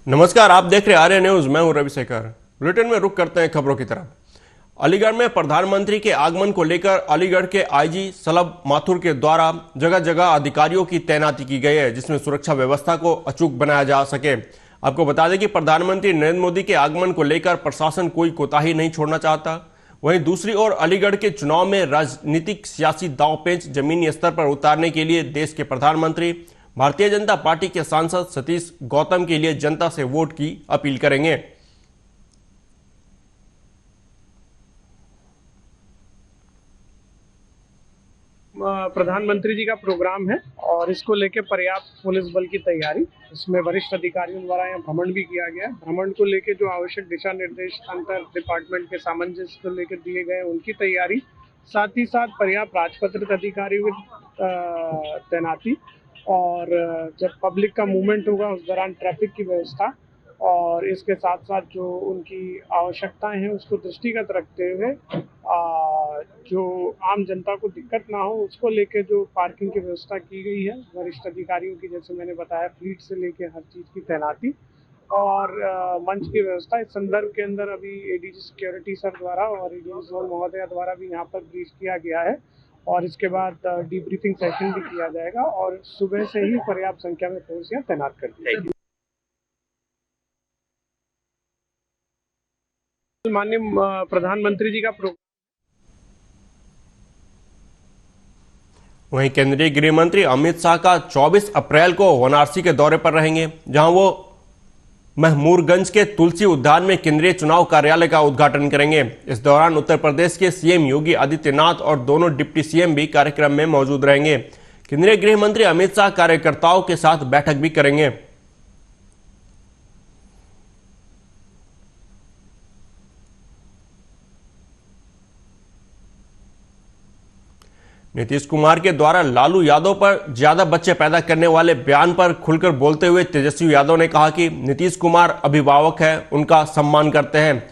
नमस्कार, आप देख रहे आर्य न्यूज। मैं हूं रविशेखर। बुलेटिन में रुक करते हैं खबरों की तरफ। अलीगढ़ में प्रधानमंत्री के आगमन को लेकर अलीगढ़ के आईजी शलभ माथुर के द्वारा जगह जगह अधिकारियों की तैनाती की गई है, जिसमें सुरक्षा व्यवस्था को अचूक बनाया जा सके। आपको बता दें कि प्रधानमंत्री नरेंद्र मोदी के आगमन को लेकर प्रशासन कोई कोताही नहीं छोड़ना चाहता। वहीं दूसरी ओर अलीगढ़ के चुनाव में राजनीतिक सियासी दांवपेच जमीनी स्तर पर उतारने के लिए देश के प्रधानमंत्री भारतीय जनता पार्टी के सांसद सतीश गौतम के लिए जनता से वोट की अपील करेंगे। प्रधानमंत्री जी का प्रोग्राम है और इसको लेकर पर्याप्त पुलिस बल की तैयारी, इसमें वरिष्ठ अधिकारियों द्वारा यहाँ भ्रमण भी किया गया है। भ्रमण को लेकर जो आवश्यक दिशा निर्देश अंतर डिपार्टमेंट के सामंजस्य को लेकर दिए गए, उनकी तैयारी, साथ ही साथ पर्याप्त राजपत्रित अधिकारियों की तैनाती, और जब पब्लिक का मूवमेंट होगा उस दौरान ट्रैफिक की व्यवस्था, और इसके साथ साथ जो उनकी आवश्यकताएं हैं उसको दृष्टिगत रखते हुए जो आम जनता को दिक्कत ना हो उसको लेके जो पार्किंग की व्यवस्था की गई है वरिष्ठ अधिकारियों की, जैसे मैंने बताया, फ्लीट से लेके हर चीज़ की तैनाती और मंच की व्यवस्था। इस संदर्भ के अंदर अभी एडीजी सिक्योरिटी सर द्वारा और एडीजी जोन महोदया द्वारा भी यहाँ पर ब्रीफ किया गया है और इसके बाद डीब्रीफिंग सेशन भी किया जाएगा और सुबह से ही पर्याप्त संख्या में फोर्स यहाँ तैनात कर दी जाएगी। माननीय प्रधानमंत्री जी का प्रोग्राम। वहीं केंद्रीय गृह मंत्री अमित शाह का 24 अप्रैल को वाराणसी के दौरे पर रहेंगे, जहां वो महमूरगंज के तुलसी उद्यान में केंद्रीय चुनाव कार्यालय का उद्घाटन करेंगे। इस दौरान उत्तर प्रदेश के सीएम योगी आदित्यनाथ और दोनों डिप्टी सीएम भी कार्यक्रम में मौजूद रहेंगे। केंद्रीय गृह मंत्री अमित शाह कार्यकर्ताओं के साथ बैठक भी करेंगे। नीतीश कुमार के द्वारा लालू यादव पर ज्यादा बच्चे पैदा करने वाले बयान पर खुलकर बोलते हुए तेजस्वी यादव ने कहा कि नीतीश कुमार अभिभावक हैं, उनका सम्मान करते हैं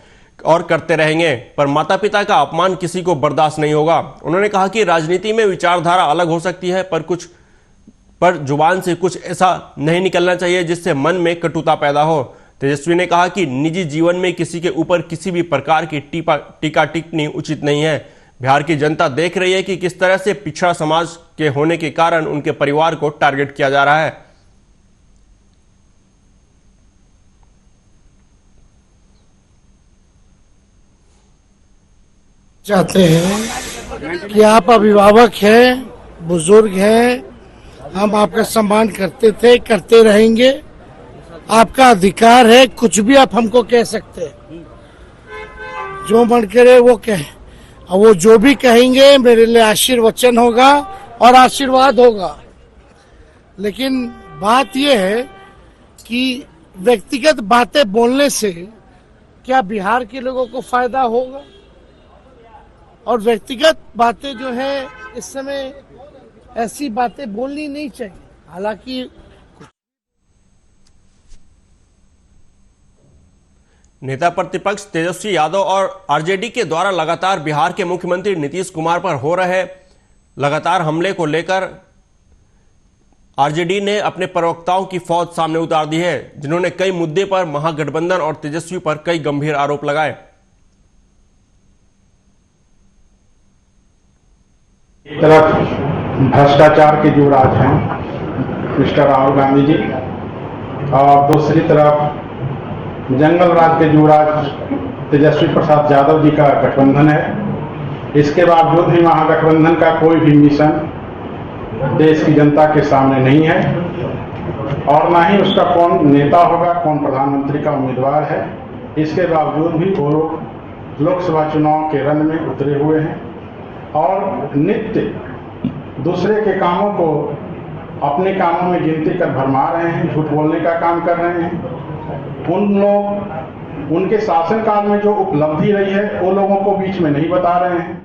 और करते रहेंगे, पर माता पिता का अपमान किसी को बर्दाश्त नहीं होगा। उन्होंने कहा कि राजनीति में विचारधारा अलग हो सकती है, पर जुबान से कुछ ऐसा नहीं निकलना चाहिए जिससे मन में कटुता पैदा हो। तेजस्वी ने कहा कि निजी जीवन में किसी के ऊपर किसी भी प्रकार की टीका टिप्पणी उचित नहीं है। बिहार की जनता देख रही है कि किस तरह से पिछड़ा समाज के होने के कारण उनके परिवार को टारगेट किया जा रहा है। चाहते हैं कि आप अभिभावक हैं, बुजुर्ग हैं, हम आपका सम्मान करते थे, करते रहेंगे। आपका अधिकार है, कुछ भी आप हमको कह सकते हैं, जो मन करे वो कहें, और वो जो भी कहेंगे मेरे लिए आशीर्वचन होगा और आशीर्वाद होगा। लेकिन बात यह है कि व्यक्तिगत बातें बोलने से क्या बिहार के लोगों को फायदा होगा, और व्यक्तिगत बातें जो है इस समय ऐसी बातें बोलनी नहीं चाहिए। हालांकि नेता प्रतिपक्ष तेजस्वी यादव और आरजेडी के द्वारा लगातार बिहार के मुख्यमंत्री नीतीश कुमार पर हो रहे लगातार हमले को लेकर आरजेडी ने अपने प्रवक्ताओं की फौज सामने उतार दी है, जिन्होंने कई मुद्दे पर महागठबंधन और तेजस्वी पर कई गंभीर आरोप लगाए। एक तरफ भ्रष्टाचार के युवराज हैं मिस्टर राहुल गांधी जी, और दूसरी तरफ जंगल राज के युवराज तेजस्वी प्रसाद यादव जी का गठबंधन है। इसके बावजूद भी महागठबंधन का कोई भी मिशन देश की जनता के सामने नहीं है, और ना ही उसका कौन नेता होगा, कौन प्रधानमंत्री का उम्मीदवार है। इसके बावजूद भी वो लोकसभा चुनाव के रण में उतरे हुए हैं और नित्य दूसरे के कामों को अपने कामों में गिनती कर भरमा रहे हैं, झूठ बोलने का काम कर रहे हैं। उनके शासनकाल में जो उपलब्धि रही है वो लोगों को बीच में नहीं बता रहे हैं।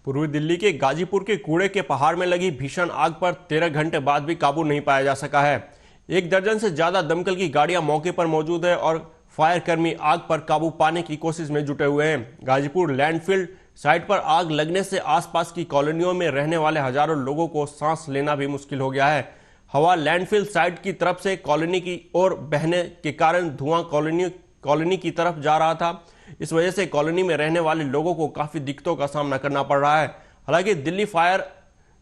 पूर्वी दिल्ली के गाजीपुर के कूड़े के पहाड़ में लगी भीषण आग पर 13 घंटे बाद भी काबू नहीं पाया जा सका है। 1 दर्जन से ज्यादा दमकल की गाड़ियां मौके पर मौजूद है और फायर कर्मी आग पर काबू पाने की कोशिश में जुटे हुए हैं। गाजीपुर लैंडफिल साइट पर आग लगने से आसपास की कॉलोनियों में रहने वाले हजारों लोगों को सांस लेना भी मुश्किल हो गया है। हवा लैंडफिल साइट की तरफ से कॉलोनी की ओर बहने के कारण धुआं कॉलोनी की तरफ जा रहा था। इस वजह से कॉलोनी में रहने वाले लोगों को काफी दिक्कतों का सामना करना पड़ रहा है। हालांकि दिल्ली फायर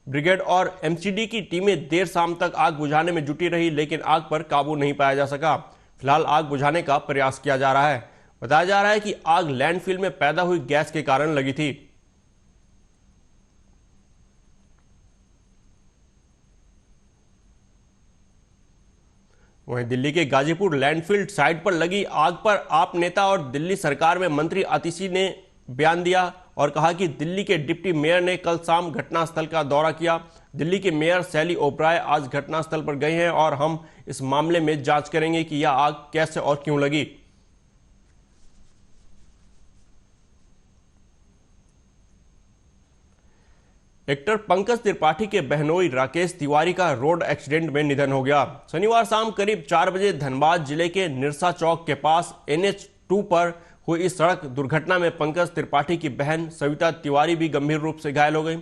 ब्रिगेड और एमसीडी की टीमें देर शाम तक आग बुझाने में जुटी रही, लेकिन आग पर काबू नहीं पाया जा सका। फिलहाल आग बुझाने का प्रयास किया जा रहा है। बताया जा रहा है कि आग लैंडफिल में पैदा हुई गैस के कारण लगी थी। वहीं दिल्ली के गाजीपुर लैंडफिल साइट पर लगी आग पर आप नेता और दिल्ली सरकार में मंत्री आतिशी ने बयान दिया और कहा कि दिल्ली के डिप्टी मेयर ने कल शाम घटनास्थल का दौरा किया। दिल्ली के मेयर सैली ओबराय आज घटनास्थल पर गए हैं और हम इस मामले में जांच करेंगे कि यह आग कैसे और क्यों लगी। एक्टर पंकज त्रिपाठी के बहनोई राकेश तिवारी का रोड एक्सीडेंट में निधन हो गया। शनिवार शाम करीब 4 बजे धनबाद जिले के निरसा चौक के पास NH2 पर हुई इस सड़क दुर्घटना में पंकज त्रिपाठी की बहन सविता तिवारी भी गंभीर रूप से घायल हो गई।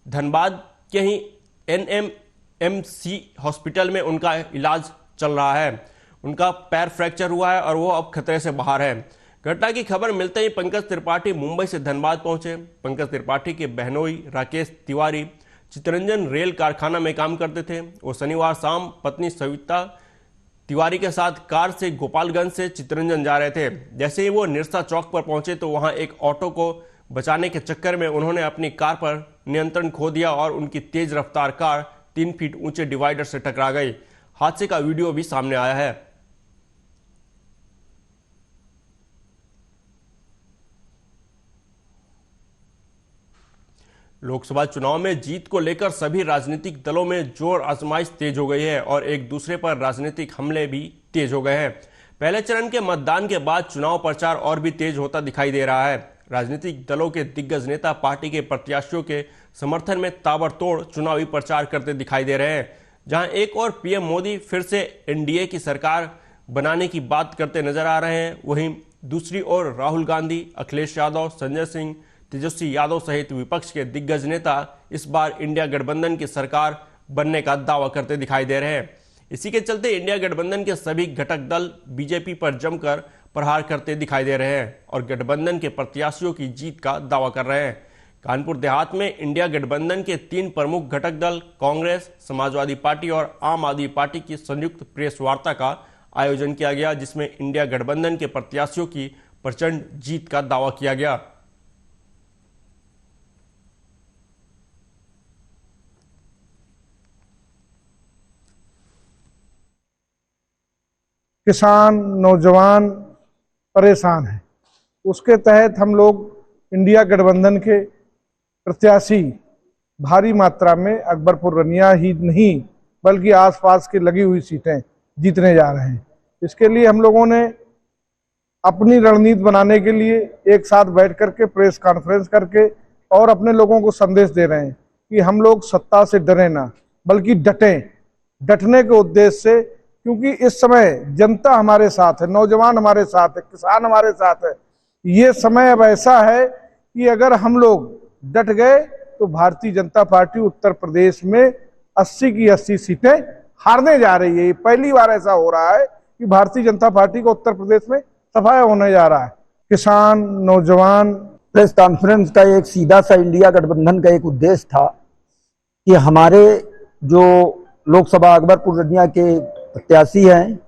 धनबाद के ही NMMC हॉस्पिटल में उनका इलाज चल रहा है। उनका पैर फ्रैक्चर हुआ है और वो अब खतरे से बाहर है। घटना की खबर मिलते ही पंकज त्रिपाठी मुंबई से धनबाद पहुंचे। पंकज त्रिपाठी के बहनोई राकेश तिवारी चितरंजन रेल कारखाना में काम करते थे। वो शनिवार शाम पत्नी सविता तिवारी के साथ कार से गोपालगंज से चितरंजन जा रहे थे। जैसे ही वो निरसा चौक पर पहुंचे तो वहां एक ऑटो को बचाने के चक्कर में उन्होंने अपनी कार पर नियंत्रण खो दिया और उनकी तेज रफ्तार कार 3 फीट ऊंचे डिवाइडर से टकरा गई। हादसे का वीडियो भी सामने आया है। लोकसभा चुनाव में जीत को लेकर सभी राजनीतिक दलों में जोर आजमाइश तेज हो गई है और एक दूसरे पर राजनीतिक हमले भी तेज हो गए हैं। पहले चरण के मतदान के बाद चुनाव प्रचार और भी तेज होता दिखाई दे रहा है। राजनीतिक दलों के दिग्गज नेता पार्टी के प्रत्याशियों के समर्थन में ताबड़तोड़ चुनावी प्रचार करते दिखाई दे रहे हैं। जहां एक और पीएम मोदी फिर से एनडीए की सरकार बनाने की बात करते नजर आ रहे हैं, वहीं दूसरी ओर राहुल गांधी, अखिलेश यादव, संजय सिंह, तेजस्वी यादव सहित विपक्ष के दिग्गज नेता इस बार इंडिया गठबंधन की सरकार बनने का दावा करते दिखाई दे रहे हैं। इसी के चलते इंडिया गठबंधन के सभी घटक दल बीजेपी पर जमकर प्रहार करते दिखाई दे रहे हैं और गठबंधन के प्रत्याशियों की जीत का दावा कर रहे हैं। कानपुर देहात में इंडिया गठबंधन के 3 प्रमुख घटक दल कांग्रेस, समाजवादी पार्टी और आम आदमी पार्टी की संयुक्त प्रेस वार्ता का आयोजन किया गया, जिसमें इंडिया गठबंधन के प्रत्याशियों की प्रचंड जीत का दावा किया गया। किसान नौजवान परेशान हैं। उसके तहत हम लोग इंडिया गठबंधन के प्रत्याशी भारी मात्रा में अकबरपुर रनिया ही नहीं बल्कि आसपास की लगी हुई सीटें जीतने जा रहे हैं। इसके लिए हम लोगों ने अपनी रणनीति बनाने के लिए एक साथ बैठ करके प्रेस कॉन्फ्रेंस करके और अपने लोगों को संदेश दे रहे हैं कि हम लोग सत्ता से डरे ना बल्कि डटें। डटने के उद्देश्य से, क्योंकि इस समय जनता हमारे साथ है, नौजवान हमारे साथ है, किसान हमारे साथ है। ये समय अब ऐसा है कि अगर हम लोग डट गए तो भारतीय जनता पार्टी उत्तर प्रदेश में 80 की 80 सीटें हारने जा रही है। ये पहली बार ऐसा हो रहा है कि भारतीय जनता पार्टी को उत्तर प्रदेश में सफाया होने जा रहा है। किसान नौजवान प्रेस कॉन्फ्रेंस का एक सीधा सा इंडिया गठबंधन का एक उद्देश्य था कि हमारे जो लोकसभा अकबरपुर रनिया के प्रत्याशी हैं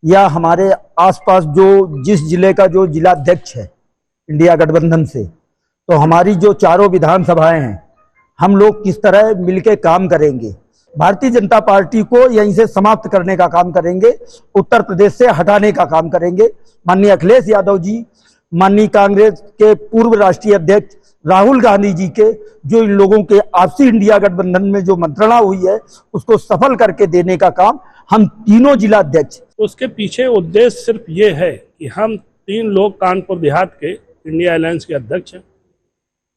या हमारे आसपास जो जिस जिले का जो जिलाध्यक्ष है इंडिया गठबंधन से, तो हमारी जो चारों विधानसभाएं हैं हम लोग किस तरह मिलके काम करेंगे। भारतीय जनता पार्टी को यहीं से समाप्त करने का काम करेंगे, उत्तर प्रदेश से हटाने का काम करेंगे। माननीय अखिलेश यादव जी, माननीय कांग्रेस के पूर्व राष्ट्रीय अध्यक्ष राहुल गांधी जी के जो इन लोगों के आपसी इंडिया गठबंधन में जो मंत्रणा हुई है उसको सफल करके देने का काम हम तीनों जिलाध्यक्ष। उसके पीछे उद्देश्य सिर्फ ये है कि हम 3 लोग कानपुर देहात के इंडिया अलायंस के अध्यक्ष हैं,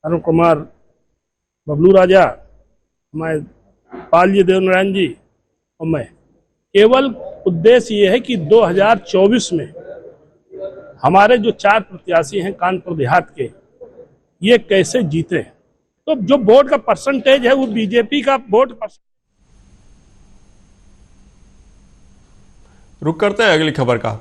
अरुण कुमार, बबलू राजा, हमारे पालजी देवनारायण जी और मैं। केवल उद्देश्य ये है कि 2024 में हमारे जो 4 प्रत्याशी हैं कानपुर देहात के, ये कैसे जीते। तो जो वोट का परसेंटेज है वो बीजेपी का वोट रुक करते हैं अगली खबर का।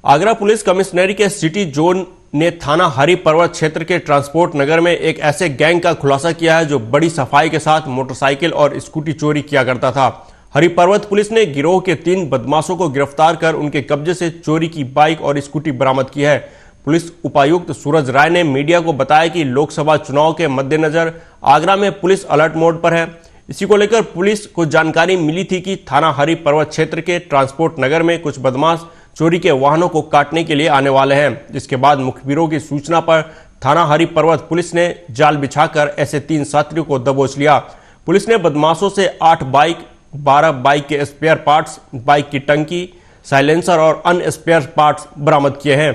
आगरा पुलिस कमिश्नरी के सिटी जोन ने थाना हरि पर्वत क्षेत्र के ट्रांसपोर्ट नगर में एक ऐसे गैंग का खुलासा किया है जो बड़ी सफाई के साथ मोटरसाइकिल और स्कूटी चोरी किया करता था। हरि पर्वत पुलिस ने गिरोह के 3 बदमाशों को गिरफ्तार कर उनके कब्जे से चोरी की बाइक और स्कूटी बरामद की है। पुलिस उपायुक्त सूरज राय ने मीडिया को बताया कि लोकसभा चुनाव के मद्देनजर आगरा में पुलिस अलर्ट मोड पर है। इसी को लेकर पुलिस को जानकारी मिली थी कि थाना हरि पर्वत क्षेत्र के ट्रांसपोर्ट नगर में कुछ बदमाश चोरी के वाहनों को काटने के लिए आने वाले हैं, जिसके बाद मुखबिरों की सूचना पर थाना हरि पर्वत पुलिस ने जाल बिछाकर ऐसे 3 साथियों को दबोच लिया। पुलिस ने बदमाशों से 8 बाइक, 12 बाइक के स्पेयर पार्ट्स, बाइक की टंकी, साइलेंसर और अन्य स्पेयर पार्ट्स बरामद किए हैं।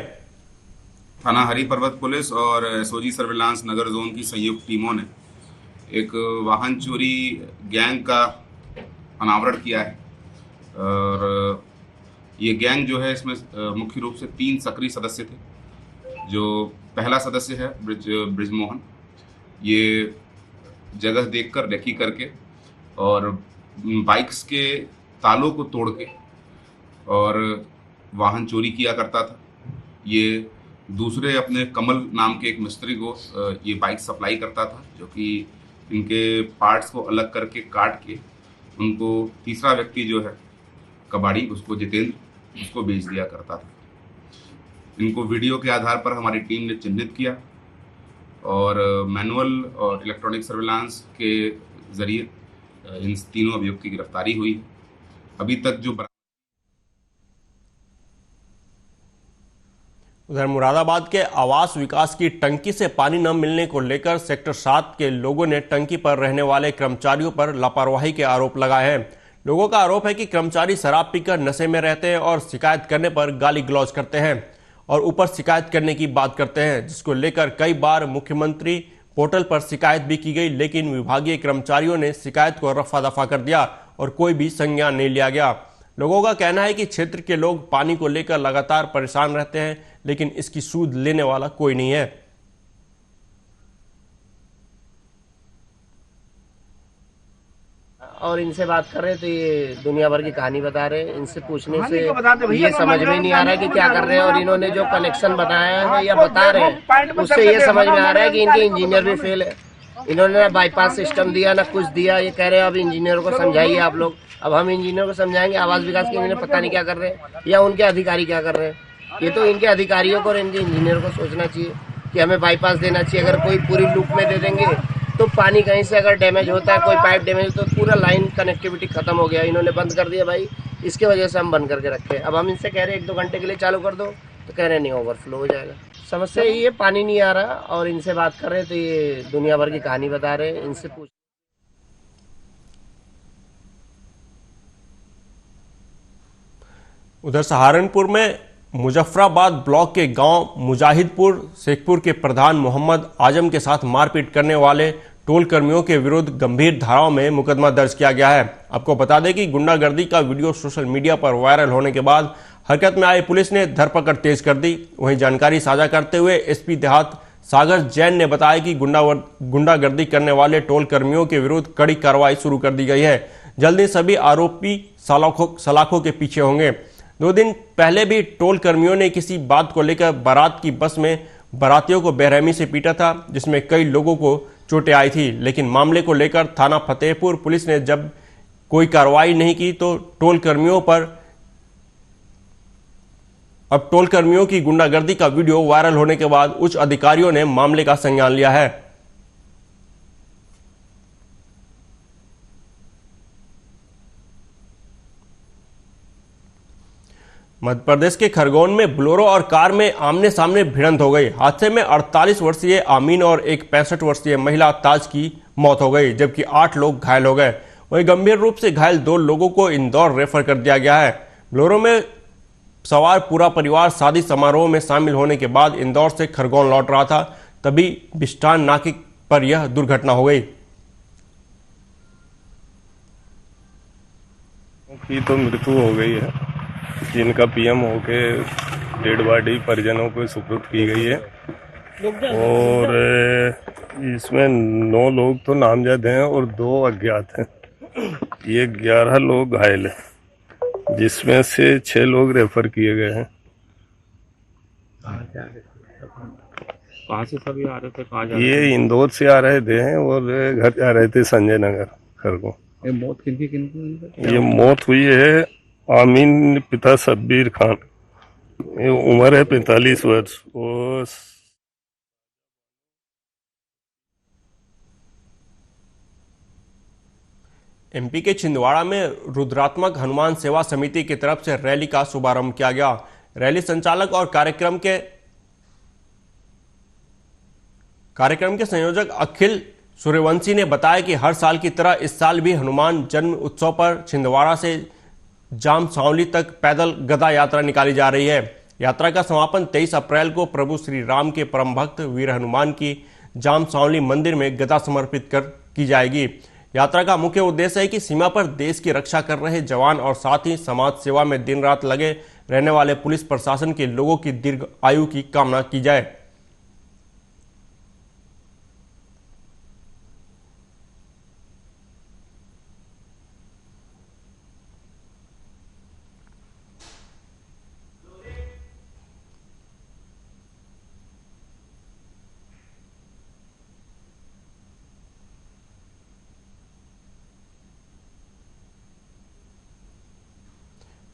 थाना हरि पर्वत पुलिस और एसओजी सर्विलांस नगर जोन की संयुक्त टीमों ने एक वाहन चोरी गैंग का अनावरण किया है और ये गैंग जो है इसमें मुख्य रूप से 3 सक्रिय सदस्य थे। जो पहला सदस्य है ब्रिजमोहन, ये जगह देखकर रेकी करके और बाइक्स के तालों को तोड़ के और वाहन चोरी किया करता था। ये दूसरे अपने कमल नाम के एक मिस्त्री को ये बाइक सप्लाई करता था, जो कि इनके पार्ट्स को अलग करके काट के उनको तीसरा व्यक्ति जो है कबाड़ी, उसको जितेंद्र, उसको बेच दिया करता था। इनको वीडियो के आधार पर हमारी टीम ने चिन्हित किया और मैनुअल और इलेक्ट्रॉनिक सर्विलांस के जरिए इन तीनों अभियुक्त की गिरफ्तारी हुई। अभी तक जो उधर मुरादाबाद के आवास विकास की टंकी से पानी न मिलने को लेकर सेक्टर 7 के लोगों ने टंकी पर रहने वाले कर्मचारियों पर लापरवाही के आरोप लगाए हैं। लोगों का आरोप है कि कर्मचारी शराब पीकर नशे में रहते हैं और शिकायत करने पर गाली गलौज करते हैं और ऊपर शिकायत करने की बात करते हैं, जिसको लेकर कई बार मुख्यमंत्री पोर्टल पर शिकायत भी की गई, लेकिन विभागीय कर्मचारियों ने शिकायत को रफा दफा कर दिया और कोई भी संज्ञान नहीं लिया गया। लोगों का कहना है कि क्षेत्र के लोग पानी को लेकर लगातार परेशान रहते हैं, लेकिन इसकी सूद लेने वाला कोई नहीं है। और इनसे बात कर रहे तो ये दुनिया भर की कहानी बता रहे हैं। इनसे पूछने से ये समझ में नहीं आ रहा है कि क्या कर रहे हैं, और इन्होंने जो कनेक्शन बताया है या बता रहे हैं उससे ये समझ में आ रहा है कि इनके इंजीनियर भी फेल है। इन्होंने ना बाईपास सिस्टम दिया ना कुछ दिया। ये कह रहे हैं अब इंजीनियर को समझाइए आप लोग। अब हम इंजीनियर को समझाएंगे, आवास विकास के इंजीनियर पता नहीं क्या कर रहे हैं या उनके अधिकारी क्या कर रहे हैं। ये तो इनके अधिकारियों को और इनके इंजीनियर को सोचना चाहिए कि हमें बाईपास देना चाहिए। अगर कोई पूरी लूप में दे देंगे तो पानी कहीं से अगर डैमेज होता है, कोई पाइप डैमेज, तो पूरा लाइन कनेक्टिविटी खत्म हो गया। इन्होंने बंद कर दिया भाई, इसके वजह से हम बंद करके रखे। अब हम इनसे कह रहे हैं 1-2 घंटे के लिए चालू कर दो, तो कह रहे हैं नहीं, ओवरफ्लो हो जाएगा। समस्या ये पानी नहीं आ रहा, और इनसे बात कर रहे तो ये दुनिया भर की कहानी बता रहे हैं। इनसे पूछ उधर सहारनपुर में मुजफ्फराबाद ब्लॉक के गांव मुजाहिदपुर शेखपुर के प्रधान मोहम्मद आजम के साथ मारपीट करने वाले टोल कर्मियों के विरुद्ध गंभीर धाराओं में मुकदमा दर्ज किया गया है। आपको बता दें कि गुंडागर्दी का वीडियो सोशल मीडिया पर वायरल होने के बाद हरकत में आई पुलिस ने धरपकड़ तेज कर दी। वहीं जानकारी साझा करते हुए एसपी देहात सागर जैन ने बताया कि गुंडागर्दी करने वाले टोल कर्मियों के विरुद्ध कड़ी कार्रवाई शुरू कर दी गई है। जल्द ही सभी आरोपी सलाखों के पीछे होंगे। 2 दिन पहले भी टोल कर्मियों ने किसी बात को लेकर बारात की बस में बारातियों को बेरहमी से पीटा था, जिसमें कई लोगों को चोटें आई थी। लेकिन मामले को लेकर थाना फतेहपुर पुलिस ने जब कोई कार्रवाई नहीं की तो टोल कर्मियों की गुंडागर्दी का वीडियो वायरल होने के बाद उच्च अधिकारियों ने मामले का संज्ञान लिया है। मध्य प्रदेश के खरगोन में बोलेरो और कार में आमने सामने भिड़ंत हो गई। हादसे में 48 वर्षीय आमीन और एक 65 वर्षीय महिला ताज की मौत हो गई, जबकि 8 लोग घायल हो गए। वहीं गंभीर रूप से घायल 2 लोगों को इंदौर रेफर कर दिया गया है। बोलेरो में सवार पूरा परिवार शादी समारोह में शामिल होने के बाद इंदौर से खरगोन लौट रहा था, तभी बिस्टान नाके पर यह दुर्घटना हो गई। की तो मृत्यु हो गई है, जिनका पीएम होके डेड बॉडी परिजनों को सुपुर्द की गई है। और इसमें 9 लोग तो नामजद हैं और 2 अज्ञात हैं। ये 11 लोग घायल हैं, जिसमें से 6 लोग रेफर किए गए हैं। कहाँ से सभी आ रहे थे, कहाँ जा ये इंदौर से आ रहे थे और घर जा रहे थे संजय नगर घर को। ये मौत किनकी ये मौत हुई है आमीन पिता शब्बीर खान, ये उम्र है 45 वर्ष। और एमपी के छिंदवाड़ा में रुद्रात्मक हनुमान सेवा समिति की तरफ से रैली का शुभारंभ किया गया। रैली संचालक और कार्यक्रम के संयोजक अखिल सूर्यवंशी ने बताया कि हर साल की तरह इस साल भी हनुमान जन्म उत्सव पर छिंदवाड़ा से जाम सांवली तक पैदल गदा यात्रा निकाली जा रही है। यात्रा का समापन 23 अप्रैल को प्रभु श्री राम के परम भक्त वीर हनुमान की जाम सांवली मंदिर में गदा समर्पित कर की जाएगी। यात्रा का मुख्य उद्देश्य है कि सीमा पर देश की रक्षा कर रहे जवान और साथ ही समाज सेवा में दिन रात लगे रहने वाले पुलिस प्रशासन के लोगों की दीर्घ आयु की कामना की जाए।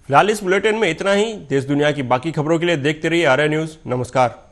फिलहाल इस बुलेटिन में इतना ही। देश दुनिया की बाकी खबरों के लिए देखते रहिए आर्या न्यूज। नमस्कार।